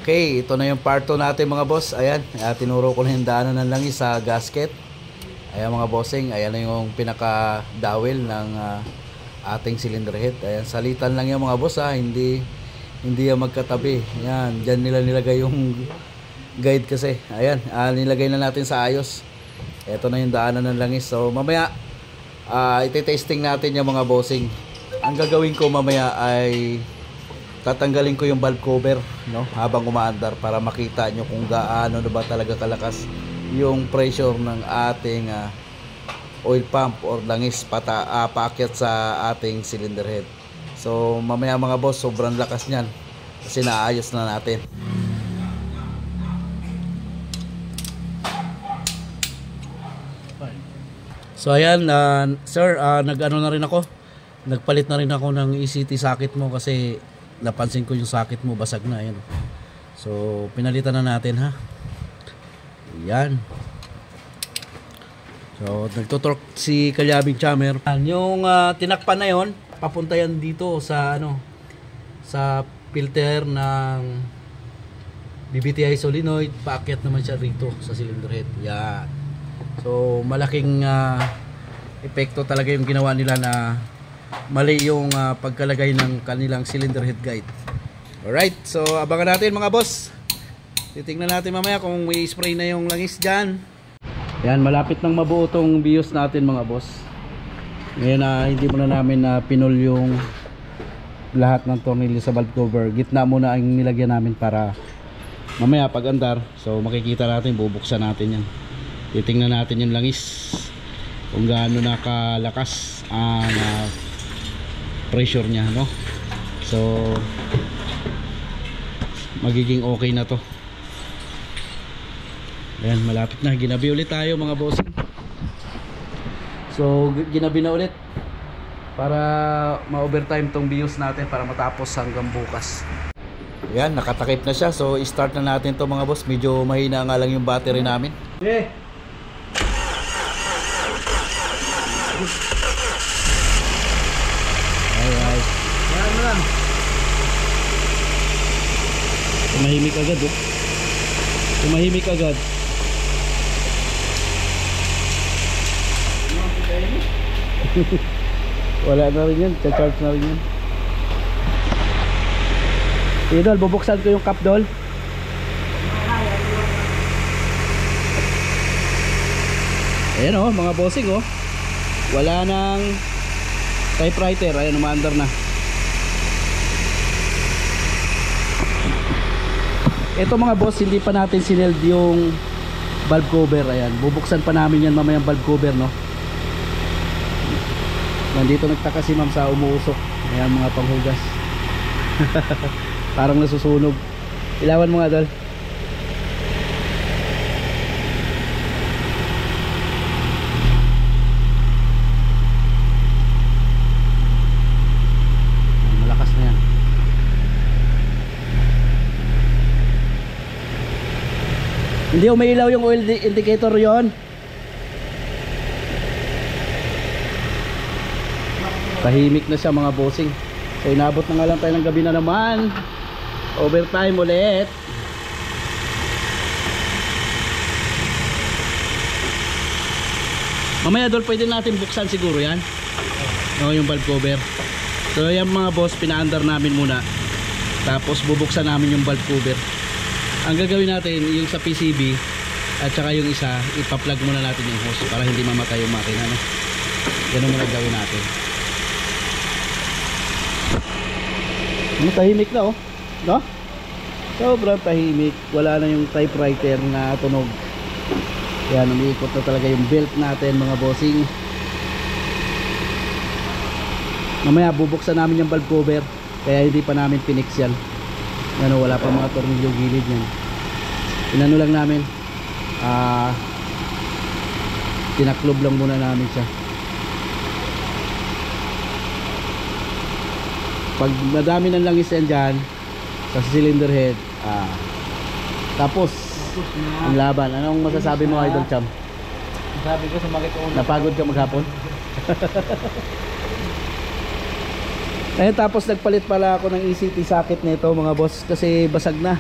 Okay, ito na yung part 2 natin mga boss. Ayan, tinuro ko na yung daanan ng langis sa gasket. Ayan mga bossing, ayan na yung pinaka dowel ng ating cylinder head. Ayan, salitan lang yung mga boss hindi yan magkatabi. Ayan, dyan nila nilagay yung guide kasi. Ayan, nilagay na natin sa ayos. Ito na yung daanan ng langis. So mamaya iti-testing natin yung mga bossing. Ang gagawin ko mamaya ay tatanggalin ko yung valve cover, no, habang umaandar para makita nyo kung gaano na ba talaga kalakas yung pressure ng ating oil pump or langis paakyat sa ating cylinder head. So mamaya mga boss, sobrang lakas niyan kasi naayos na natin. So ayan, sir, nag-ano na rin ako, nagpalit na rin ako ng ECT socket mo kasi napansin ko yung socket mo basag na. Ayan. So pinalitan na natin ha. Ayan. So nagtutorque si Kalyabing Chammer. Yung tinakpan na yon, papunta yan dito sa sa filter ng BBTI solenoid, paakyat naman siya rito sa cylinder head. Yan. So malaking epekto talaga yung ginawa nila na mali yung pagkalagay ng kanilang cylinder head guide. Alright, so abangan natin mga boss. Titingnan natin mamaya kung may spray na yung langis dyan. Yan, malapit nang mabuo tong BIOS natin mga boss. Ngayon hindi muna namin pinol yung lahat ng tornilyo sa valve cover. Gitna muna ang nilagyan namin para mamaya pag andar, so makikita natin, bubuksan natin yan. Titingnan natin yung langis kung gaano nakalakas ang pressure niya, no? So magiging okay na to. Ayan, malapit na. Ginabi ulit tayo mga boss. So ginabi na ulit para ma-overtime tong BIOS natin para matapos hanggang bukas. Ayan, nakatakip na siya. So start na natin to mga boss. Medyo mahina nga lang yung battery namin. Alright. Ayan mo lang. Tumahimik agad oh. Tumahimik agad. Wala na rin yan. Charge na rin yan. Idol, bubuksan ko yung cup doll. Ayan oh, mga bossing oh. Wala nang typewriter. Ayan, umaandar na. Ito mga boss, hindi pa natin sineld yung valve cover. Ayan, bubuksan pa namin yan mamaya yung valve cover, no. Nandito nagtaka si ma'am sa umuusok. Ayan, mga panghugas. Parang nasusunog. Ilawan mo nga dol. Malakas na yan. Hindi umiilaw yung oil indicator yon. Tahimik na siya mga bossing. So inabot na nga lang tayo ng gabi na naman. Overtime ulit. Mamaya dol, pwede natin buksan siguro yan. Yung valve cover. So yan mga boss, pinaandar namin muna. Tapos bubuksan namin yung valve cover. Ang gagawin natin yung sa PCB at saka yung isa, ipa-plug muna natin yung hose para hindi mamatay yung makina, no? Ganun muna gawin natin. Tahimik na oh, no? Sobrang tahimik. Wala na yung typewriter na tunog. Yan, umiikot na talaga yung belt natin mga bossing. Mamaya bubuksan namin yung valve cover, kaya hindi pa namin pinix yan. Ano, wala pa mga tornilyo gilid yan. Inano lang namin, tinaklob lang muna namin siya. Pag madami ng langis yan dyan sa cylinder head, tapos ang laban. Anong masasabi mo, Idol Cham? Sabi ko, sumakit ako. Napagod ka maghapon? Tapos nagpalit pala ako ng ECT socket nito mga boss kasi basag na.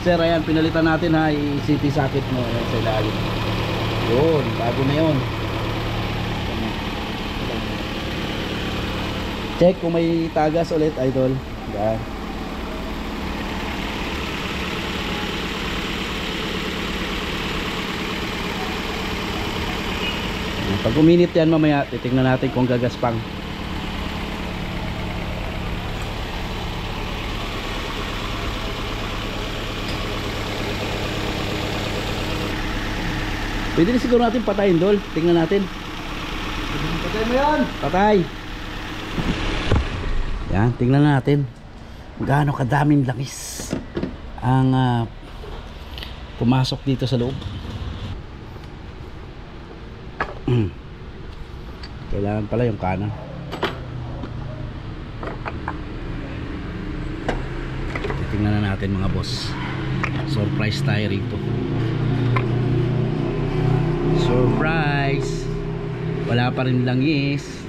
Sir, ayan, pinalitan natin ha, i-city socket mo ayan, sa ilalim. Yun, bago na yun. Check kung may tagas ulit, idol. Yan. Pag uminit yan mamaya, titingnan natin kung gagaspang. Pwede na siguro natin patayin, Dol. Tingnan natin. Patay mo yan! Patay. Yan, tingnan natin gaano kadaming langis ang pumasok dito sa loob. Kailangan pala yung kanan. Tingnan na natin mga boss. Surprise tayo rito. Surprise! Wala pa rin langis.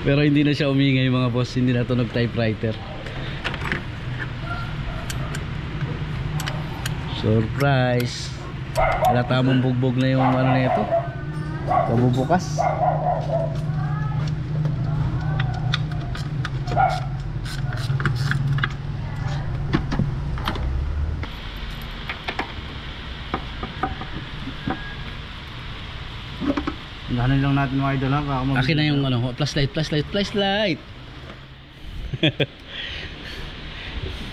Pero hindi na siya umingay mga boss. Hindi na tunog typewriter. Surprise! Wala tamang bugbog na yung ano na ito. Pabubukas. Dahanin lang natin mga idol ha. Akin na yung ano, flashlight.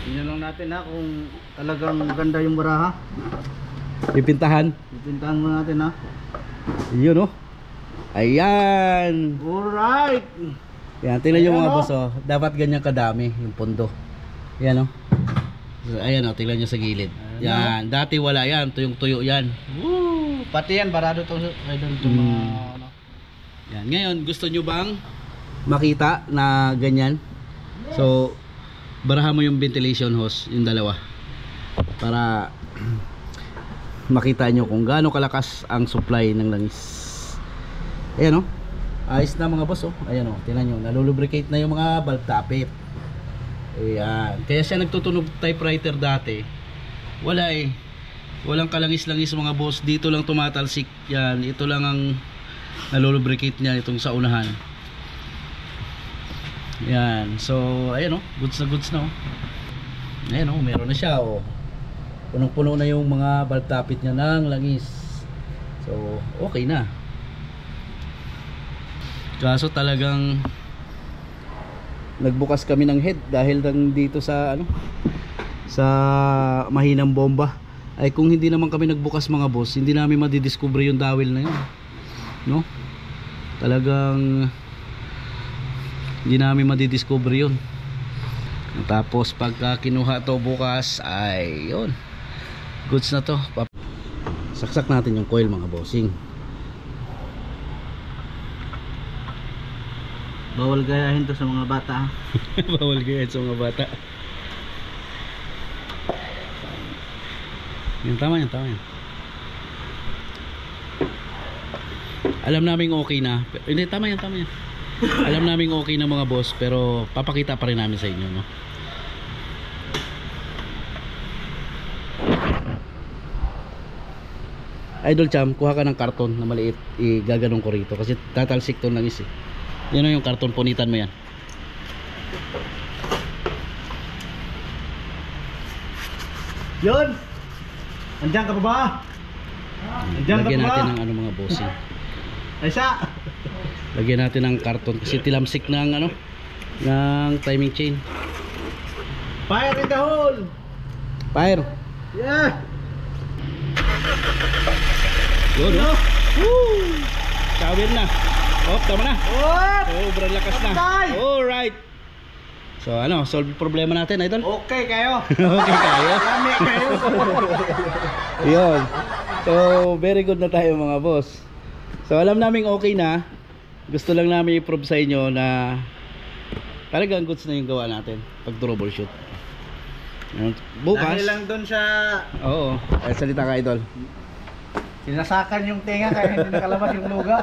Tingnan lang natin ha kung talagang ganda yung baraha. Pipintahan. Pipintahan mo natin ha. Yun oh. Ayan. Alright. Yan, tingnan nyo Ayan, mga oh. boss oh. Dapat ganyan kadami yung pondo. Yan oh. Ayan oh, tingnan nyo sa gilid. Yan, dati wala yan, tuyong-tuyo yan. Woo! Pati yan, barado to idol. Ano. Yan, ngayon gusto nyo bang makita na ganyan? So, barahan mo yung ventilation hose, yung dalawa. Para makita nyo kung gaano kalakas ang supply ng langis. Ayan oh. Ayos na mga boss oh. Ayan oh, tingnan nyo, nalulubricate na yung mga valve tappet. Ayan, kaya siya nagtutunog typewriter dati. Wala eh. Walang kalangis-langis mga boss. Dito lang tumatalsik yan. Ito lang ang nalulubricate niya, itong sa unahan. Yan. So, ayan oh, goods na oh. Ayan oh, meron na siya oh. Punong-puno na yung mga valve tappet niya ng langis. So, okay na. Kaso talagang nagbukas kami ng head dahil lang dito sa ano, sa mahinang bomba. Ay kung hindi naman kami nagbukas mga boss, hindi namin madidiscover yung dowel na yun, no? Talagang hindi namin madidiscover yun. Tapos pagka kinuha to bukas, ay yun, goods na to. Saksak natin yung coil mga bossing. Bawal gayahin to sa mga bata. Bawal gayahin sa mga bata. Yan, tama yan. Alam namin okay na. Hindi, tama yan. Alam namin okay na mga boss, pero papakita pa rin namin sa inyo, no? Idol Cham, kuha ka ng karton na maliit, igaganong ko rito kasi tatalsik to langis eh. Yan o yung karton, punitan mo yan. Yun! Andiyan ka pa ba? Andiyan ka Lagyan pa ba? natin ng ano mga bossing. Ay siya! Lagyan natin ng karton kasi tilamsik ng ano, ng timing chain. Fire in the hole! Fire! Yeah! Yun o. Woo! Shower na. Oh, tama na. Oh! Sobrang lakas na. Patay! Alright. So ano, solve problema natin, idol. Okay kayo! Okay kayo. Kami kayo! Yun. So, very good na tayo mga boss. So, alam namin okay na. Gusto lang namin i-prove sa inyo na talagang goods na yung gawa natin pag troubleshoot. Bukas. Dahil lang doon sa... Oo. Ay, salita ka, idol. Sinasakan yung tenga kaya hindi nakalabas yung luga.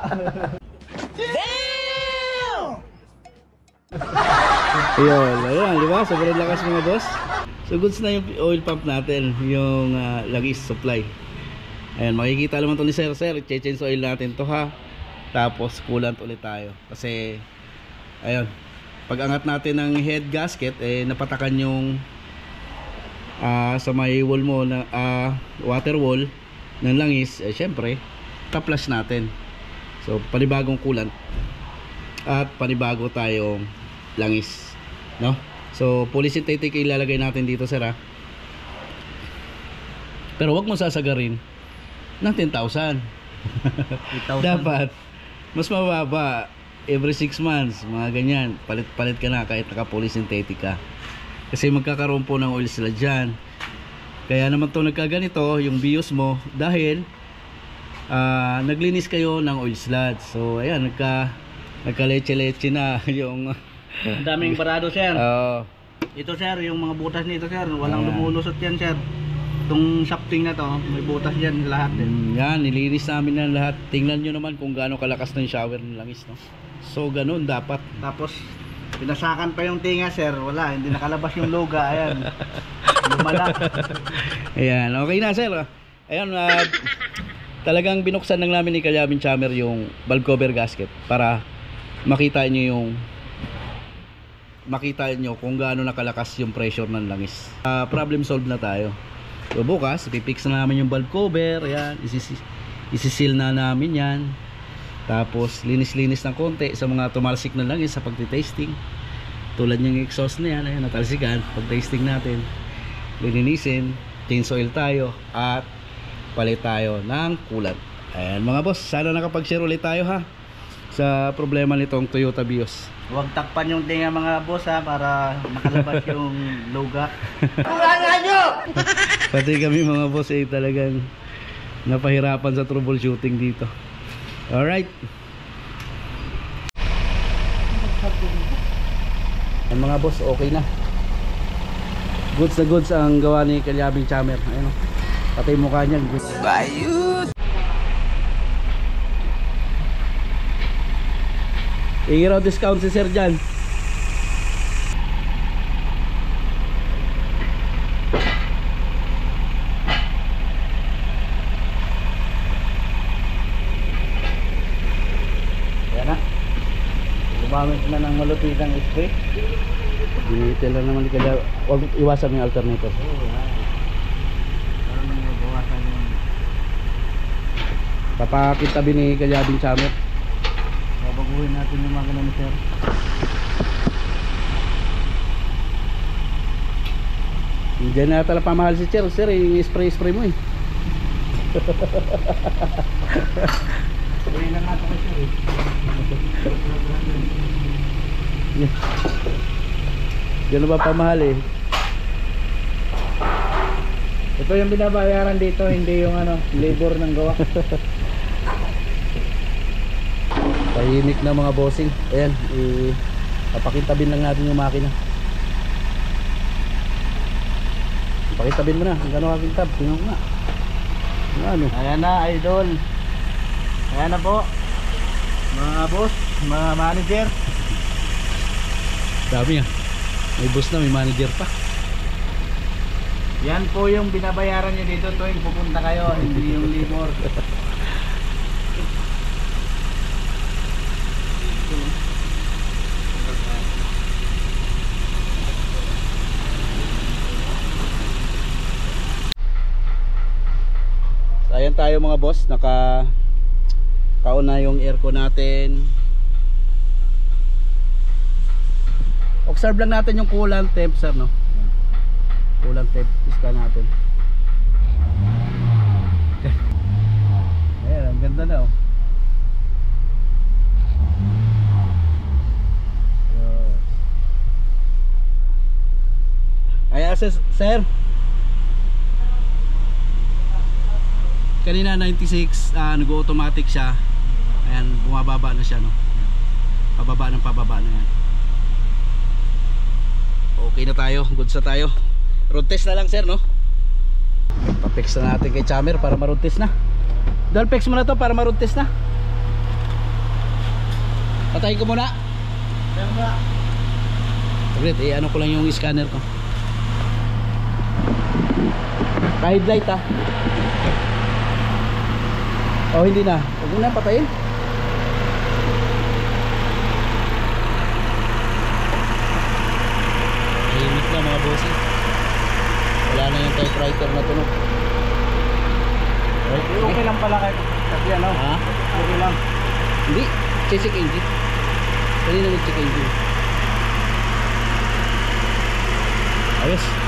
Damn! Ayun, di ba? Sobrang lakas mga boss. So goods na yung oil pump natin, yung langis supply. Ayan, makikita naman to ni Sir. I-change oil natin to ha. Tapos coolant ulit tayo. Kasi, ayun, pag angat natin ng head gasket, napatakan yung sa may wall mo, na water wall ng langis, syempre, taplas natin. So, panibagong coolant at panibago tayong langis, no? So, polysynthetic ilalagay natin dito, sir, ha? Pero wag mo sasagarin ng 10,000. Dapat mas mababa, every 6 months, mga ganyan, palit-palit ka na kahit naka-polysynthetic ka. Kasi magkakaroon po ng oil sila dyan. Kaya naman to nagkaganito yung BIOS mo, dahil naglinis kayo ng oil sludge. So ayan, nagka-leche-leche na yung Ang daming parado, sir. ito, sir, yung mga butas nito, sir, walang lumulusot yan, sir. Itong shafting na to, may butas yan lahat. Yan, nilinis namin na lahat. Tingnan nyo naman kung gaano kalakas ng shower ng langis, no? So ganun dapat. Tapos pinasakan pa yung tinga, sir. Wala, hindi nakalabas yung loga. Ayan, lumala. Ayan, okay na, sir. Ayan, talagang binuksan lang namin ni Kalyabing Chammer yung valve cover gasket para makita nyo kung gaano nakalakas yung pressure ng langis. Problem solved na tayo. So bukas, ipipix na namin yung valve cover. Ayan, isisil na namin yan. Tapos linis-linis ng konti sa mga tumalsik na langis sa pagti-tasting. Tulad yung exhaust na yan, ayan, natalsikan. Pag-tasting natin, lilinisin, change oil tayo, at palit tayo ng coolant. Ayan mga boss, sana nakapag-share ulit tayo ha sa problema nitong Toyota BIOS. Huwag takpan yung tinga, mga boss, ha, para makalabas yung loga. Pati kami mga boss talagang napahirapan sa troubleshooting dito. Alright. Ang mga boss, okay na. Goods na goods ang gawa ni Kalyabing Chammer. Ayun, pati yung mukha niya. Bayot! Hingi raw discount si Sir dyan. Yan na. Gumamit na ng malupitang spray. Dinitil lang naman kaya huwag iwasan mo yung alternator. Papakintabi ni Kalyabing Chammer. Babaguhin natin yung mga ganun, sir. Hindi na tala pamahal si Sir, yung spray mo eh. Spray lang natin ko, sir. Gano'n ba pamahal eh? Ito yung binabayaran dito, hindi yung labor ng gawa. Tahimik na mga bossing. Ayan, papakintabin lang natin yung makina. Pakintabin mo na, kung gano'n kakintab, tingnan ko nga. Ano? Ayan na, idol. Ayan na po, mga boss, mga manager. Dami ah. May boss na, may manager pa. Yan po yung binabayaran nyo dito tuwing pupunta kayo, hindi yung labor. So, ayan tayo mga boss, naka-on na yung aircon natin. Observe lang natin yung coolant temp, sir, no? Coolant temp, iska natin. Ayan, ang ganda na, oh. Ayan, sir. Kanina 96, nag-automatic siya. Ayan, bumababa na siya, no? Pababa na yan. Okay na tayo, goods na tayo. Road test na lang, sir, no? Pa-fix na natin kay Chammer para ma-road test na. Dahil fix mo na to para ma-road test na. Patayin ko muna. Saglit, ano ko lang yung scanner ko. Kahit light ah. Oh, hindi na. Huwag mo na patayin. Tahimik na mga bossing. Wala na yung typewriter na tunog. Okay lang pala kayo. Kasi ano? Ha? Okay lang. Hindi. Check engine. Kanina nag-check engine. Ayos.